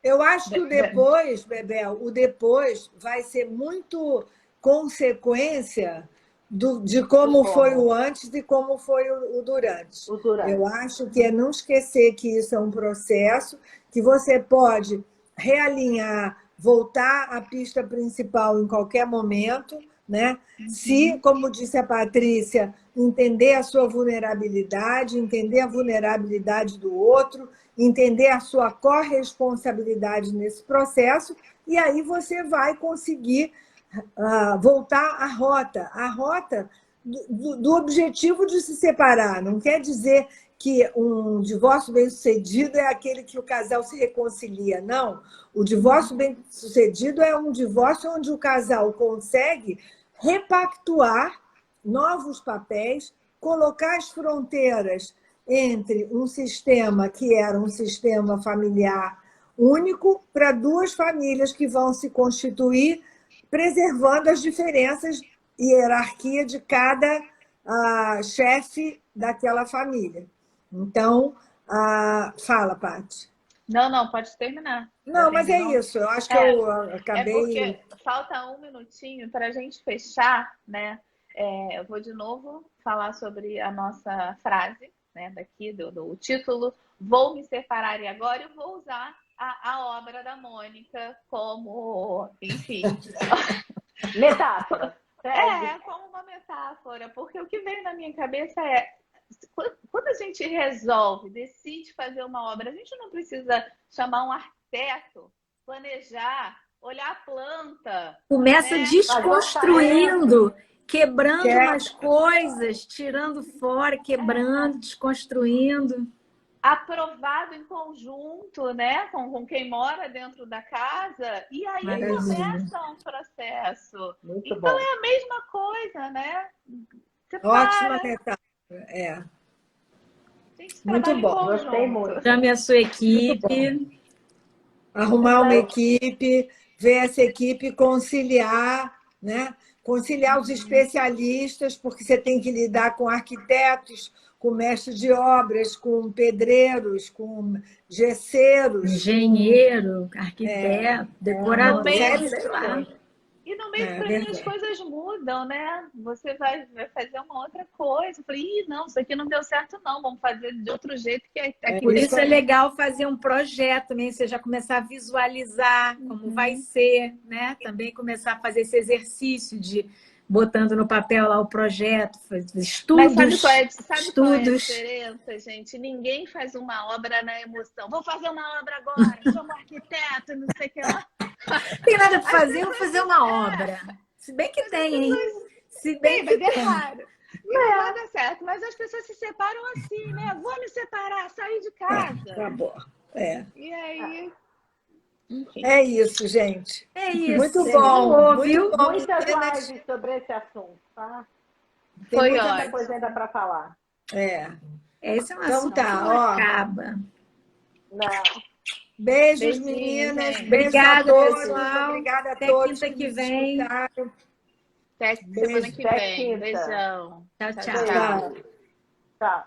Eu acho que o depois, Bebel, o depois vai ser muito consequência de como foi o antes e como foi o durante. Eu acho que é não esquecer que isso é um processo, que você pode realinhar, voltar à pista principal em qualquer momento, né? Se, como disse a Patrícia, entender a sua vulnerabilidade, entender a vulnerabilidade do outro, entender a sua corresponsabilidade nesse processo, e aí você vai conseguir voltar à rota do objetivo de se separar. Não quer dizer que um divórcio bem-sucedido é aquele que o casal se reconcilia, não. O divórcio bem-sucedido é um divórcio onde o casal consegue repactuar novos papéis, colocar as fronteiras entre um sistema que era um sistema familiar único para duas famílias que vão se constituir, preservando as diferenças e hierarquia de cada chefe daquela família. Então, fala, Paty. Não, pode terminar. Não, mas é isso. Eu acho que eu acabei... É porque falta um minutinho para a gente fechar, né? Eu vou de novo falar sobre a nossa frase, né, daqui, do título, Vou Me Separar e Agora, eu vou usar a obra da Mônica como, enfim... metáfora. Como uma metáfora, porque o que veio na minha cabeça é, quando a gente decide fazer uma obra, a gente não precisa chamar um arquiteto, planejar, olhar a planta. Começa desconstruindo, quebrando umas coisas, tirando fora, quebrando, desconstruindo. Aprovado em conjunto, né, com quem mora dentro da casa, e aí começa um processo. Muito então bom. É a mesma coisa, né? Ótima metáfora, Muito bom. Gostei muito. Chame a sua equipe. Arrumar uma equipe, ver essa equipe conciliar, né? Conciliar os especialistas, porque você tem que lidar com arquitetos, com mestres de obras, com pedreiros, com gesseiros, engenheiro, arquiteto, decorador, sei lá. E no meio do caminho as coisas mudam, né? Você vai fazer uma outra coisa. Eu falei, não, isso aqui não deu certo não, vamos fazer de outro jeito que aqui. Por isso é legal fazer um projeto também, você já começar a visualizar como vai ser, né? Também começar a fazer esse exercício de botando no papel lá o projeto, estudos. Mas sabe qual é a diferença, gente? Ninguém faz uma obra na emoção. Vou fazer uma obra agora, sou um arquiteto, não sei o que lá. Tem nada para fazer, vou fazer uma obra. Se bem que tem, hein? Se bem que tem. Não vai dar certo, mas as pessoas se separam assim, né? Vou me separar, sair de casa. Acabou. E aí... Enfim. É isso, gente. É isso. Muito bom. Viu? Muitas lives sobre esse assunto, tá? Tem muita coisa ainda para falar. Esse é um assunto que não acaba. Não. Beijos, meninas. Obrigada, pessoal. Obrigada a Até todos quinta que vem. Até semana que vem. Beijão. Tchau. Tchau.